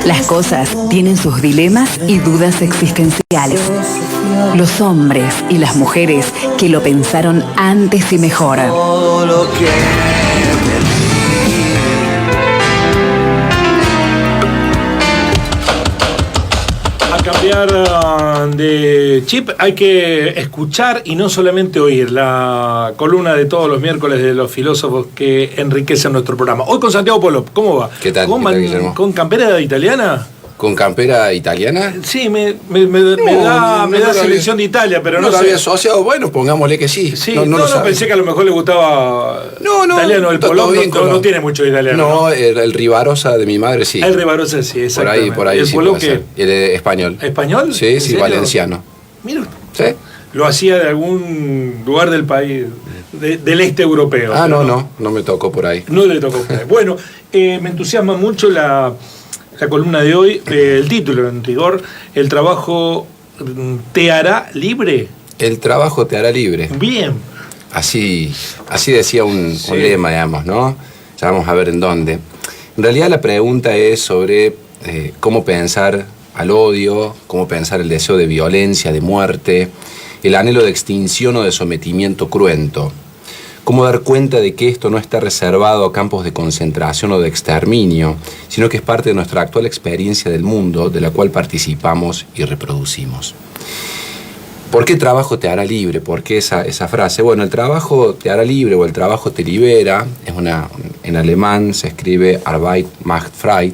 Las cosas tienen sus dilemas y dudas existenciales. Los hombres y las mujeres que lo pensaron antes y mejor. Todo lo que cambiar de chip, hay que escuchar y no solamente oír la columna de todos los miércoles de los filósofos que enriquecen nuestro programa. Hoy con Santiago Polop, ¿cómo va? ¿Qué tal? ¿Con campera italiana? ¿Con campera italiana? Sí, me da selección de Italia, pero no lo sé. Había asociado, bueno, pongámosle que sí. Sí, no pensé que a lo mejor le gustaba italiano. El Polop no tiene mucho italiano. No, el Rivarosa de mi madre sí. El Rivarosa sí, exactamente. Por ahí ¿El sí Polop qué? El español. ¿Español? Sí, valenciano. Mira. ¿Sí? Lo hacía de algún lugar del país, del este europeo. No me tocó por ahí. No le tocó por ahí. Bueno, me entusiasma mucho la columna de hoy, el título en rigor, ¿el trabajo te hará libre? El trabajo te hará libre. Bien. Así decía un lema, digamos, ¿no? Ya vamos a ver en dónde. En realidad la pregunta es sobre cómo pensar al odio, cómo pensar el deseo de violencia, de muerte, el anhelo de extinción o de sometimiento cruento. Cómo dar cuenta de que esto no está reservado a campos de concentración o de exterminio, sino que es parte de nuestra actual experiencia del mundo, de la cual participamos y reproducimos. ¿Por qué trabajo te hará libre? ¿Por qué esa frase? Bueno, el trabajo te hará libre o el trabajo te libera, en alemán se escribe Arbeit macht frei,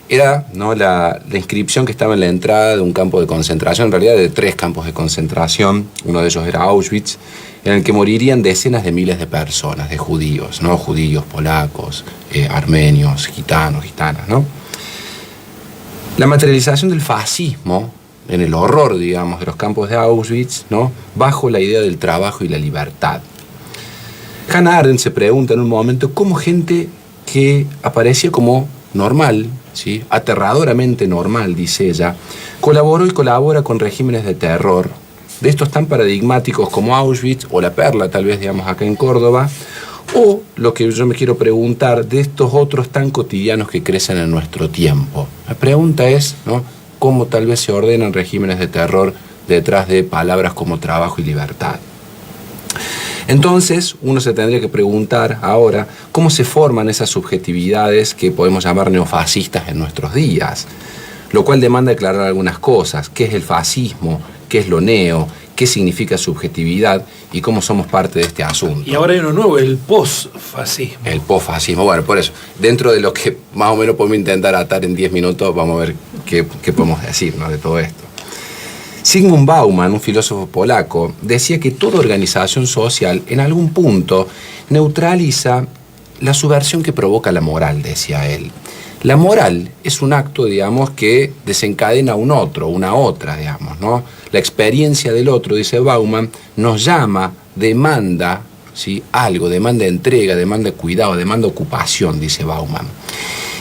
era, ¿no?, la inscripción que estaba en la entrada de un campo de concentración, en realidad de 3 campos de concentración, uno de ellos era Auschwitz, en el que morirían decenas de miles de personas, de judíos, ¿no? Judíos, polacos, armenios, gitanos, gitanas, ¿no? La materialización del fascismo, en el horror, digamos, de los campos de Auschwitz, ¿no?, bajo la idea del trabajo y la libertad. Hannah Arendt se pregunta en un momento cómo gente que aparecía como normal, ¿sí?, aterradoramente normal, dice ella, colaboró y colabora con regímenes de terror, de estos tan paradigmáticos como Auschwitz o La Perla, tal vez, digamos, acá en Córdoba, o lo que yo me quiero preguntar, de estos otros tan cotidianos que crecen en nuestro tiempo. La pregunta es, ¿no?, cómo tal vez se ordenan regímenes de terror detrás de palabras como trabajo y libertad. Entonces, uno se tendría que preguntar ahora cómo se forman esas subjetividades que podemos llamar neofascistas en nuestros días, lo cual demanda aclarar algunas cosas. ¿Qué es el fascismo? ¿Qué es lo neo? ¿Qué significa subjetividad? ¿Y cómo somos parte de este asunto? Y ahora hay uno nuevo, el posfascismo. El posfascismo, bueno, por eso, dentro de lo que más o menos podemos intentar atar en 10 minutos, vamos a ver qué podemos decir, ¿no?, de todo esto. Zygmunt Bauman, un filósofo polaco, decía que toda organización social en algún punto neutraliza la subversión que provoca la moral, decía él. La moral es un acto, digamos, que desencadena un otro, una otra, digamos, ¿no? La experiencia del otro, dice Bauman, nos llama, demanda, ¿sí?, algo, demanda entrega, demanda cuidado, demanda ocupación, dice Bauman.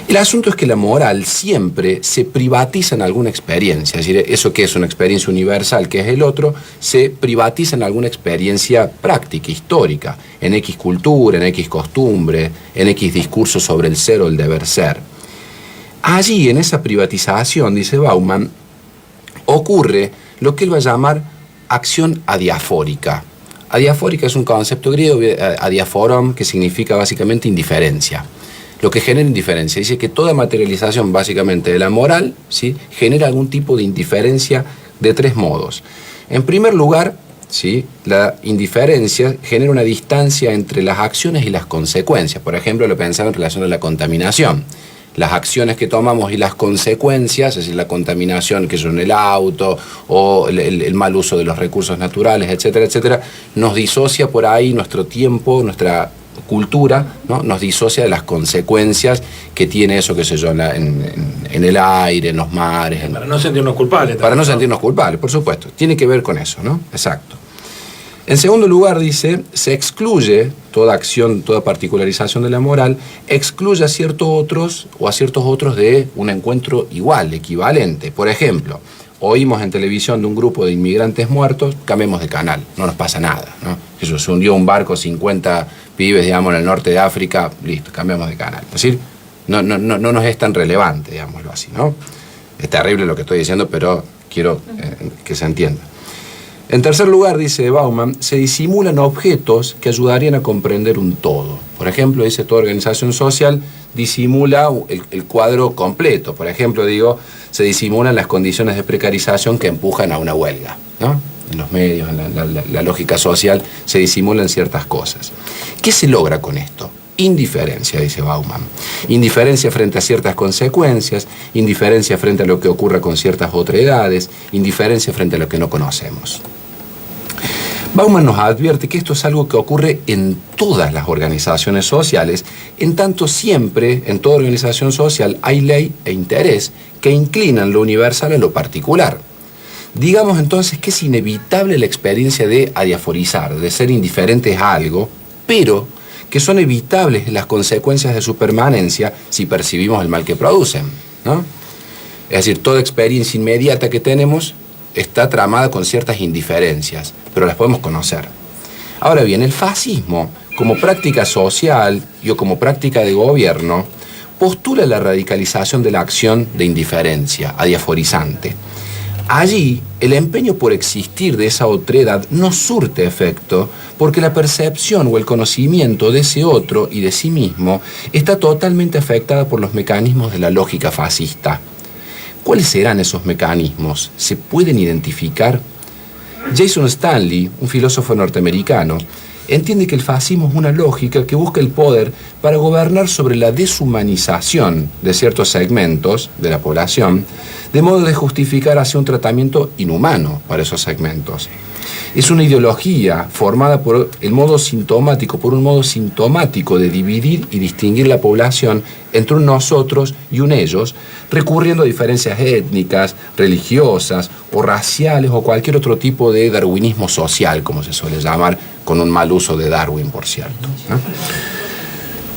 El asunto es que la moral siempre se privatiza en alguna experiencia, es decir, eso que es una experiencia universal, que es el otro, se privatiza en alguna experiencia práctica, histórica, en X cultura, en X costumbre, en X discurso sobre el ser o el deber ser. Allí, en esa privatización, dice Bauman, ocurre lo que él va a llamar acción adiafórica. Adiafórica es un concepto griego, adiaforon, que significa básicamente indiferencia. Lo que genera indiferencia. Dice que toda materialización básicamente de la moral, ¿sí?, genera algún tipo de indiferencia de 3 modos. En primer lugar, ¿sí?, la indiferencia genera una distancia entre las acciones y las consecuencias. Por ejemplo, lo pensaba en relación a la contaminación. Las acciones que tomamos y las consecuencias, es decir, la contaminación que es en el auto o el mal uso de los recursos naturales, etcétera, etcétera, nos disocia por ahí nuestro tiempo, nuestra cultura, ¿no?, nos disocia de las consecuencias que tiene eso, qué sé yo, en el aire, en los mares. Para no sentirnos culpables. Para no sentirnos culpables, por supuesto. Tiene que ver con eso, ¿no? Exacto. En segundo lugar, dice, se excluye toda acción, toda particularización de la moral, excluye a ciertos otros de un encuentro igual, equivalente. Por ejemplo, oímos en televisión de un grupo de inmigrantes muertos, cambiemos de canal, no nos pasa nada, ¿no? Eso, se hundió un barco, 50 pibes, digamos, en el norte de África, listo, cambiamos de canal. Es decir, no nos es tan relevante, digámoslo así, ¿no? Es terrible lo que estoy diciendo, pero quiero que se entienda. En tercer lugar, dice Bauman, se disimulan objetos que ayudarían a comprender un todo. Por ejemplo, dice, toda organización social disimula el cuadro completo. Por ejemplo, digo, se disimulan las condiciones de precarización que empujan a una huelga, ¿no? En los medios, en la lógica social, se disimulan ciertas cosas. ¿Qué se logra con esto? Indiferencia, dice Bauman. Indiferencia frente a ciertas consecuencias, indiferencia frente a lo que ocurra con ciertas otredades, indiferencia frente a lo que no conocemos. Bauman nos advierte que esto es algo que ocurre en todas las organizaciones sociales, en tanto siempre, en toda organización social, hay ley e interés que inclinan lo universal a lo particular. Digamos entonces que es inevitable la experiencia de adiaforizar, de ser indiferentes a algo, pero que son evitables las consecuencias de su permanencia si percibimos el mal que producen, ¿no? Es decir, toda experiencia inmediata que tenemos está tramada con ciertas indiferencias, pero las podemos conocer. Ahora bien, el fascismo, como práctica social y o como práctica de gobierno, postula la radicalización de la acción de indiferencia, adiaforizante. Allí, el empeño por existir de esa otredad no surte efecto porque la percepción o el conocimiento de ese otro y de sí mismo está totalmente afectada por los mecanismos de la lógica fascista. ¿Cuáles serán esos mecanismos? ¿Se pueden identificar? Jason Stanley, un filósofo norteamericano, entiende que el fascismo es una lógica que busca el poder para gobernar sobre la deshumanización de ciertos segmentos de la población, de modo de justificar así un tratamiento inhumano para esos segmentos. Es una ideología formada por un modo sintomático de dividir y distinguir la población entre un nosotros y un ellos, recurriendo a diferencias étnicas, religiosas o raciales o cualquier otro tipo de darwinismo social, como se suele llamar, con un mal uso de Darwin, por cierto, ¿no?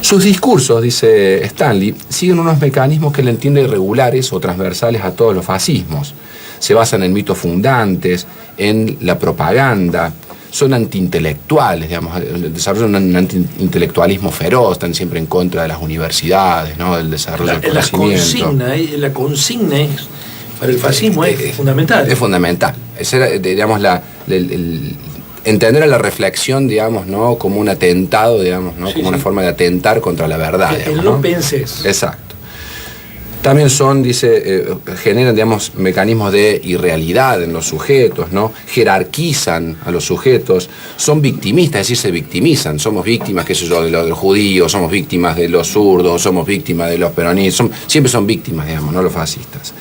Sus discursos, dice Stanley, siguen unos mecanismos que él entiende irregulares o transversales a todos los fascismos. Se basan en mitos fundantes, en la propaganda, son antiintelectuales, digamos, desarrollan un antiintelectualismo feroz, están siempre en contra de las universidades, ¿no? Del desarrollo del conocimiento. La consigna para el fascismo es fundamental. Es fundamental. Esa era, digamos, entender a la reflexión, digamos, ¿no? Como un atentado, digamos, ¿no? Como una forma de atentar contra la verdad. Que no penses. Exacto. También generan, digamos, mecanismos de irrealidad en los sujetos, ¿no? Jerarquizan a los sujetos, son victimistas, es decir, se victimizan. Somos víctimas, qué sé yo, de los judíos, somos víctimas de los zurdos, somos víctimas de los peronistas, siempre son víctimas, digamos, no los fascistas.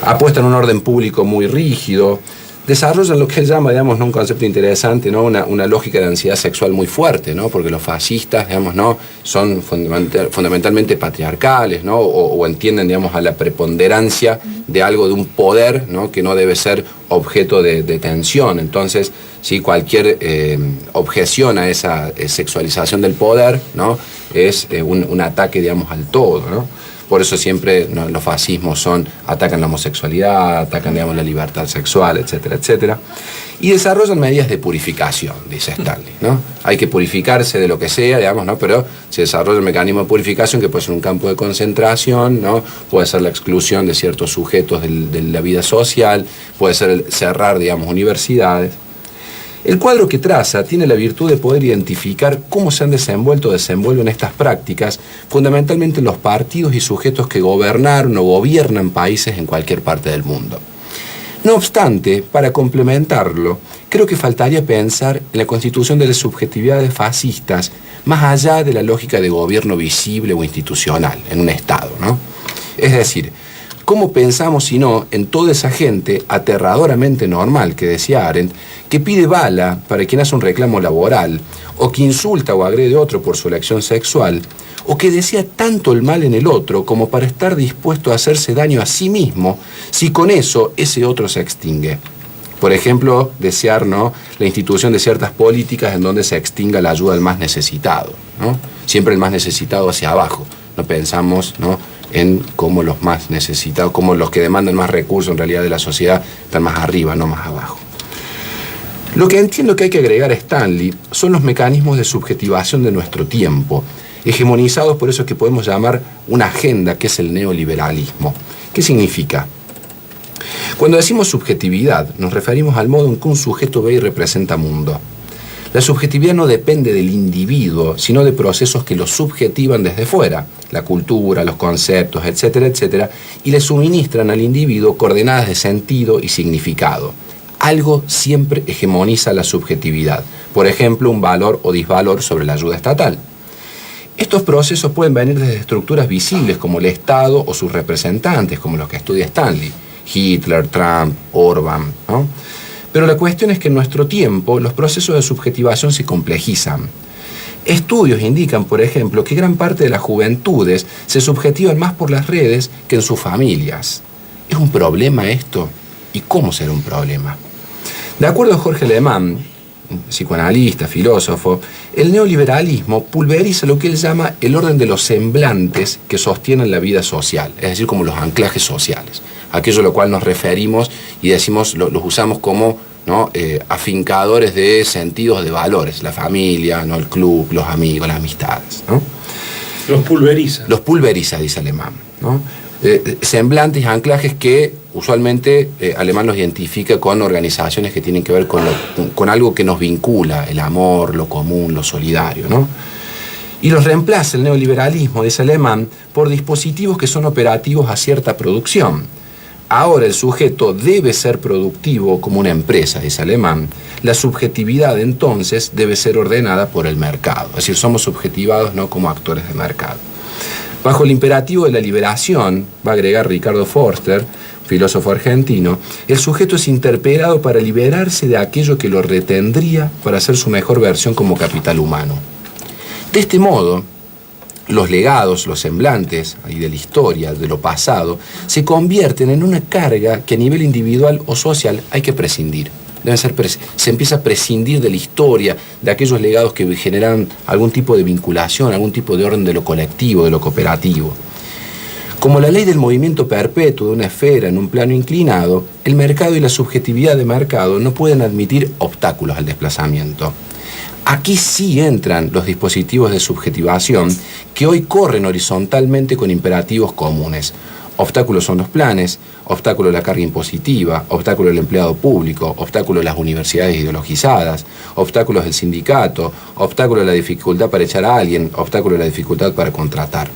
Apuestan un orden público muy rígido, desarrollan lo que él llama, digamos, ¿no? Un concepto interesante, ¿no? Una lógica de ansiedad sexual muy fuerte, ¿no? Porque los fascistas, digamos, ¿no? Son fundamentalmente patriarcales, ¿no? O entienden, digamos, a la preponderancia de algo, de un poder, ¿no? Que no debe ser objeto de tensión. Entonces, sí, cualquier objeción a esa sexualización del poder, ¿no? Es un ataque, digamos, al todo, ¿no? Por eso siempre, ¿no? Los fascismos atacan la homosexualidad, atacan, digamos, la libertad sexual, etcétera, etcétera. Y desarrollan medidas de purificación, dice Stanley, ¿no? Hay que purificarse de lo que sea, digamos, ¿no? Pero se desarrolla un mecanismo de purificación que puede ser un campo de concentración, ¿no? Puede ser la exclusión de ciertos sujetos de la vida social, puede ser cerrar, digamos, universidades. El cuadro que traza tiene la virtud de poder identificar cómo se han desenvuelven estas prácticas, fundamentalmente los partidos y sujetos que gobernaron o gobiernan países en cualquier parte del mundo. No obstante, para complementarlo, creo que faltaría pensar en la constitución de las subjetividades fascistas más allá de la lógica de gobierno visible o institucional en un Estado, ¿no? Es decir, ¿cómo pensamos si no en toda esa gente aterradoramente normal, que decía Arendt, que pide bala para quien hace un reclamo laboral, o que insulta o agrede a otro por su elección sexual, o que desea tanto el mal en el otro como para estar dispuesto a hacerse daño a sí mismo si con eso ese otro se extingue? Por ejemplo, desear, ¿no?, la institución de ciertas políticas en donde se extinga la ayuda al más necesitado, ¿no? Siempre el más necesitado hacia abajo. No pensamos, ¿no?, en cómo los más necesitados, cómo los que demandan más recursos en realidad de la sociedad están más arriba, no más abajo. Lo que entiendo que hay que agregar a Stanley son los mecanismos de subjetivación de nuestro tiempo, hegemonizados por eso que podemos llamar una agenda, que es el neoliberalismo. ¿Qué significa? Cuando decimos subjetividad, nos referimos al modo en que un sujeto ve y representa mundo. La subjetividad no depende del individuo, sino de procesos que lo subjetivan desde fuera, la cultura, los conceptos, etcétera, etcétera, y le suministran al individuo coordenadas de sentido y significado. Algo siempre hegemoniza la subjetividad, por ejemplo, un valor o disvalor sobre la ayuda estatal. Estos procesos pueden venir desde estructuras visibles como el Estado o sus representantes, como los que estudia Stanley, Hitler, Trump, Orban, ¿no? Pero la cuestión es que en nuestro tiempo los procesos de subjetivación se complejizan. Estudios indican, por ejemplo, que gran parte de las juventudes se subjetivan más por las redes que en sus familias. ¿Es un problema esto? ¿Y cómo será un problema? De acuerdo a Jorge Alemán, psicoanalista, filósofo, el neoliberalismo pulveriza lo que él llama el orden de los semblantes que sostienen la vida social, es decir, como los anclajes sociales, aquello a lo cual nos referimos y decimos, los usamos como, ¿no?, afincadores de sentidos de valores, la familia, ¿no?, el club, los amigos, las amistades, ¿no? Los pulveriza. Los pulveriza, dice Alemán, ¿no? Semblantes, anclajes que usualmente Alemán los identifica con organizaciones que tienen que ver con algo que nos vincula, el amor, lo común, lo solidario, ¿no? Y los reemplaza el neoliberalismo, dice Alemán, por dispositivos que son operativos a cierta producción. Ahora el sujeto debe ser productivo como una empresa, dice Alemán. La subjetividad entonces debe ser ordenada por el mercado, es decir, somos subjetivados no como actores de mercado. Bajo el imperativo de la liberación, va a agregar Ricardo Forster, filósofo argentino, el sujeto es interpelado para liberarse de aquello que lo retendría para hacer su mejor versión como capital humano. De este modo, los legados, los semblantes de la historia, de lo pasado, se convierten en una carga que a nivel individual o social hay que prescindir. Se empieza a prescindir de la historia, de aquellos legados que generan algún tipo de vinculación, algún tipo de orden de lo colectivo, de lo cooperativo. Como la ley del movimiento perpetuo de una esfera en un plano inclinado, el mercado y la subjetividad de mercado no pueden admitir obstáculos al desplazamiento. Aquí sí entran los dispositivos de subjetivación que hoy corren horizontalmente con imperativos comunes. Obstáculos son los planes, obstáculo la carga impositiva, obstáculo el empleado público, obstáculo las universidades ideologizadas, obstáculos el sindicato, obstáculo la dificultad para echar a alguien, obstáculo la dificultad para contratar.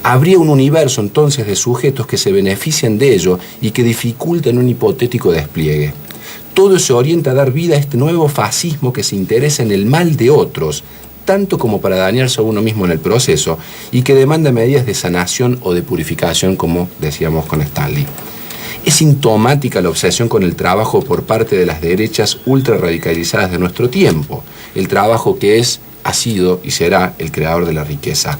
Habría un universo entonces de sujetos que se benefician de ello y que dificultan un hipotético despliegue. Todo se orienta a dar vida a este nuevo fascismo que se interesa en el mal de otros, tanto como para dañarse a uno mismo en el proceso, y que demanda medidas de sanación o de purificación, como decíamos con Stanley. Es sintomática la obsesión con el trabajo por parte de las derechas ultra radicalizadas de nuestro tiempo, el trabajo que es, ha sido y será el creador de la riqueza.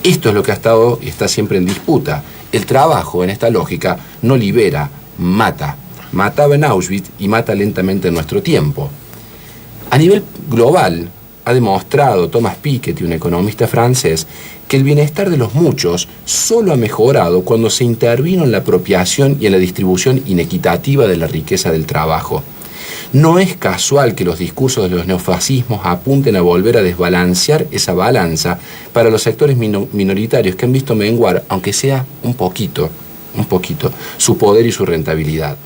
Esto es lo que ha estado y está siempre en disputa. El trabajo, en esta lógica, no libera, mata. Mataba en Auschwitz y mata lentamente en nuestro tiempo. A nivel global, ha demostrado Thomas Piketty, un economista francés, que el bienestar de los muchos solo ha mejorado cuando se intervino en la apropiación y en la distribución inequitativa de la riqueza del trabajo. No es casual que los discursos de los neofascismos apunten a volver a desbalancear esa balanza para los sectores minoritarios que han visto menguar, aunque sea un poquito, su poder y su rentabilidad.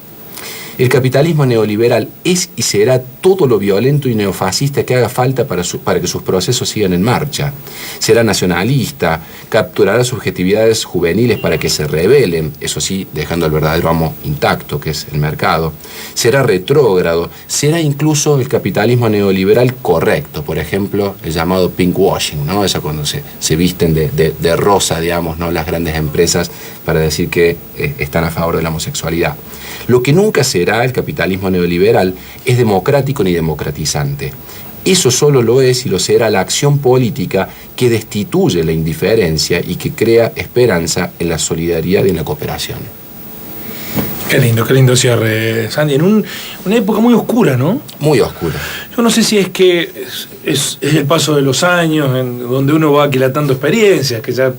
El capitalismo neoliberal es y será todo lo violento y neofascista que haga falta para que sus procesos sigan en marcha. Será nacionalista, capturará subjetividades juveniles para que se rebelen, eso sí, dejando el verdadero amo intacto, que es el mercado. Será retrógrado, será incluso el capitalismo neoliberal correcto, por ejemplo, el llamado pinkwashing, ¿no? Eso cuando se visten de rosa, digamos, ¿no?, las grandes empresas para decir que están a favor de la homosexualidad. Lo que nunca será el capitalismo neoliberal es democrático ni democratizante. Eso solo lo es y lo será la acción política que destituye la indiferencia y que crea esperanza en la solidaridad y en la cooperación. Qué lindo cierre, Sandy. En una época muy oscura, ¿no? Muy oscura. Yo no sé si es que es el paso de los años, en donde uno va aquilatando experiencias, que ya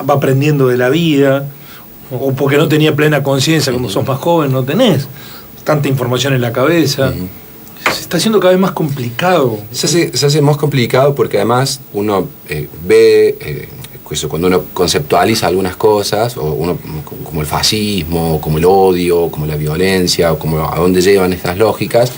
va aprendiendo de la vida, o porque no tenía plena conciencia, cuando sos más joven no tenés tanta información en la cabeza. se está haciendo cada vez más complicado. Se hace más complicado porque además uno ve, cuando uno conceptualiza algunas cosas, o uno, como el fascismo, como el odio, como la violencia, o como a dónde llevan estas lógicas,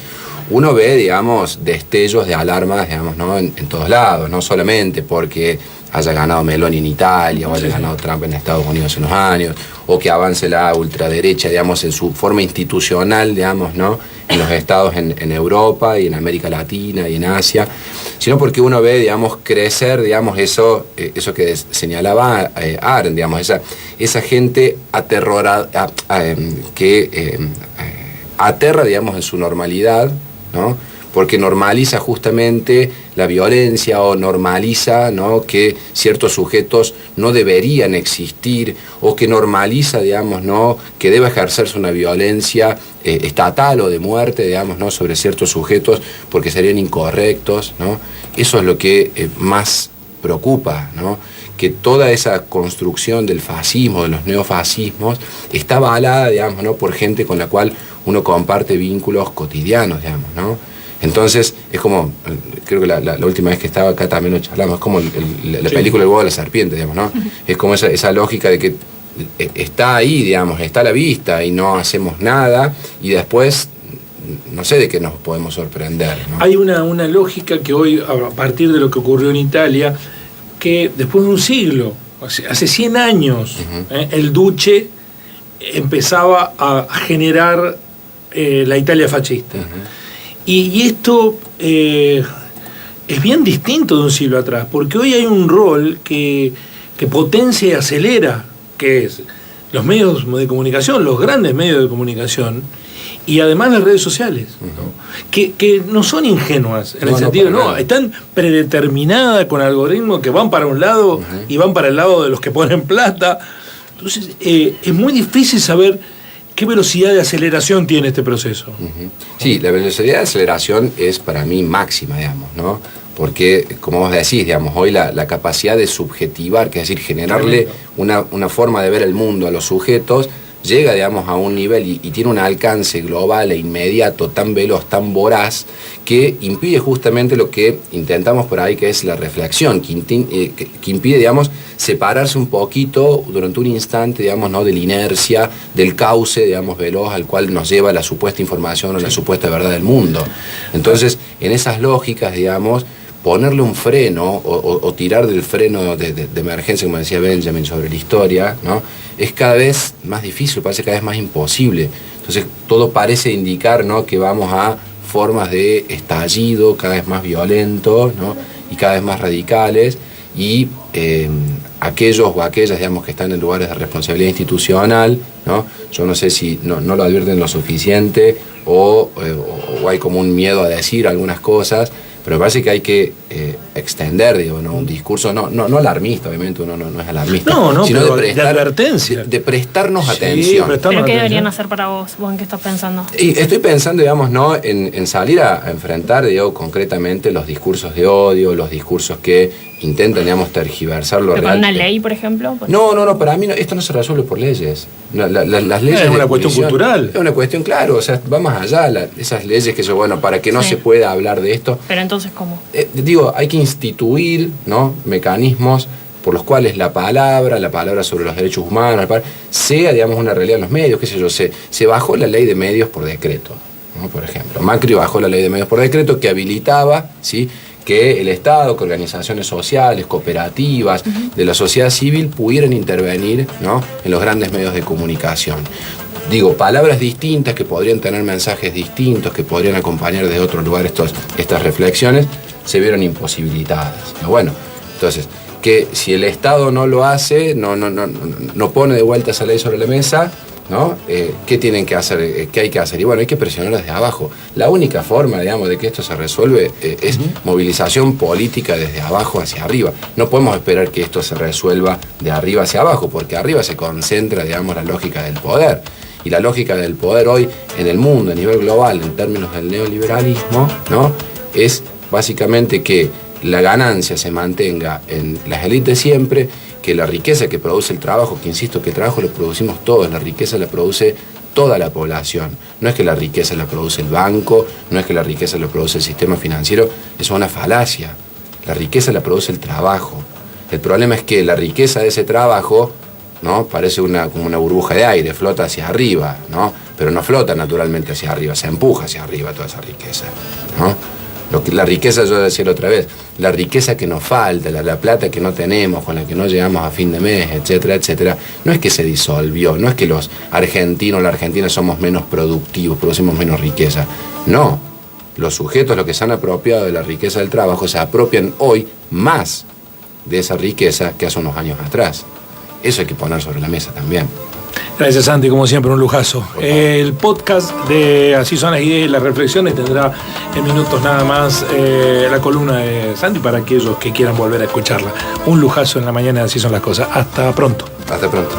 uno ve, digamos, destellos de alarmas, digamos, ¿no? en todos lados, no solamente porque haya ganado Meloni en Italia, o haya ganado Trump en Estados Unidos en unos años, o que avance la ultraderecha, digamos, en su forma institucional, digamos, ¿no? En los estados en Europa y en América Latina y en Asia, sino porque uno ve, digamos, crecer, digamos, eso que señalaba Arendt, digamos, esa gente aterrorada, que aterra, digamos, en su normalidad, ¿no? Porque normaliza justamente la violencia, o normaliza, ¿no?, que ciertos sujetos no deberían existir, o que normaliza, digamos, ¿no?, que debe ejercerse una violencia estatal o de muerte, digamos, ¿no?, sobre ciertos sujetos porque serían incorrectos, ¿no? Eso es lo que más preocupa, ¿no? Que toda esa construcción del fascismo, de los neofascismos, está avalada, digamos, ¿no?, por gente con la cual uno comparte vínculos cotidianos, digamos, ¿no? Entonces, es como, creo que la última vez que estaba acá también lo charlamos, es como la película El huevo de la serpiente, digamos, ¿no? Es como esa lógica de que está ahí, digamos, está a la vista y no hacemos nada, y después no sé de qué nos podemos sorprender, ¿no? Hay una lógica que hoy, a partir de lo que ocurrió en Italia, que después de un siglo, hace 100 años, el Duce empezaba a generar la Italia fascista. Y esto es bien distinto de un siglo atrás, porque hoy hay un rol que potencia y acelera, que es los medios de comunicación, los grandes medios de comunicación, y además las redes sociales, ¿no? Que no son ingenuas, en el sentido, no, están predeterminadas con algoritmos que van para un lado y van para el lado de los que ponen plata. Entonces, es muy difícil saber qué velocidad de aceleración tiene este proceso. Sí, la velocidad de aceleración es para mí máxima, digamos, ¿no? Porque, como vos decís, digamos, hoy la capacidad de subjetivar, que es decir, generarle una forma de ver el mundo a los sujetos, llega, digamos, a un nivel y tiene un alcance global e inmediato, tan veloz, tan voraz, que impide justamente lo que intentamos por ahí, que es la reflexión, que impide, digamos, separarse un poquito durante un instante, digamos, ¿no?, de la inercia, del cauce, digamos, veloz al cual nos lleva la supuesta información o la supuesta verdad del mundo. Entonces, en esas lógicas, digamos, ponerle un freno o tirar del freno de emergencia, como decía Benjamin, sobre la historia, ¿no?, es cada vez más difícil, parece cada vez más imposible. Entonces todo parece indicar, ¿no?, que vamos a formas de estallido cada vez más violentos, ¿no?, y cada vez más radicales, y aquellos o aquellas, digamos, que están en lugares de responsabilidad institucional, ¿no?, yo no sé si no lo advierten lo suficiente o hay como un miedo a decir algunas cosas, pero me parece que hay que extender, digo, ¿no?, un discurso, no alarmista, obviamente uno no es alarmista, sino pero de advertencia. De prestarnos atención. ¿Pero qué deberían hacer para vos? ¿Vos en qué estás pensando? Y estoy pensando, digamos, ¿no?, en salir a enfrentar, digo, concretamente los discursos de odio, los discursos que intentan, digamos, tergiversar lo real. ¿Con una ley, por ejemplo? No, para mí esto no se resuelve por leyes. No, las leyes es una cuestión cultural. Es una cuestión, claro, o sea, va más allá, esas leyes que son, bueno, para que no se pueda hablar de esto. Pero entonces, ¿cómo? Digo, hay que instituir, ¿no?, mecanismos por los cuales la palabra sobre los derechos humanos, sea, digamos, una realidad en los medios, qué sé yo, se bajó la ley de medios por decreto, ¿no? Por ejemplo, Macri bajó la ley de medios por decreto que habilitaba, ¿sí?, que el Estado, que organizaciones sociales, cooperativas, de la sociedad civil pudieran intervenir, ¿no?, en los grandes medios de comunicación. Digo, palabras distintas que podrían tener mensajes distintos, que podrían acompañar desde otro lugar estas reflexiones, se vieron imposibilitadas. Pero bueno, entonces, que si el Estado no lo hace, no pone de vuelta esa ley sobre la mesa, ¿no? ¿Qué tienen que hacer? ¿Qué hay que hacer? Y bueno, hay que presionar desde abajo. La única forma, digamos, de que esto se resuelve es movilización política desde abajo hacia arriba. No podemos esperar que esto se resuelva de arriba hacia abajo, porque arriba se concentra, digamos, la lógica del poder. Y la lógica del poder hoy en el mundo, a nivel global, en términos del neoliberalismo, ¿no?, es básicamente que la ganancia se mantenga en las élites siempre, que la riqueza que produce el trabajo, que insisto que el trabajo lo producimos todos, la riqueza la produce toda la población. No es que la riqueza la produce el banco, no es que la riqueza la produce el sistema financiero, eso es una falacia. La riqueza la produce el trabajo. El problema es que la riqueza de ese trabajo, ¿no?, parece como una burbuja de aire, flota hacia arriba, ¿no?, pero no flota naturalmente hacia arriba, se empuja hacia arriba toda esa riqueza, ¿no? La riqueza, yo decía otra vez, la riqueza que nos falta, la plata que no tenemos, con la que no llegamos a fin de mes, etcétera, etcétera, no es que se disolvió, no es que los argentinos, las argentinas somos menos productivos, producimos menos riqueza. No, los sujetos, los que se han apropiado de la riqueza del trabajo, se apropian hoy más de esa riqueza que hace unos años atrás. Eso hay que poner sobre la mesa también. Gracias, Santi, como siempre, un lujazo. El podcast de Así son las ideas y las reflexiones tendrá en minutos nada más la columna de Santi para aquellos que quieran volver a escucharla. Un lujazo en la mañana de Así son las cosas. Hasta pronto. Hasta pronto.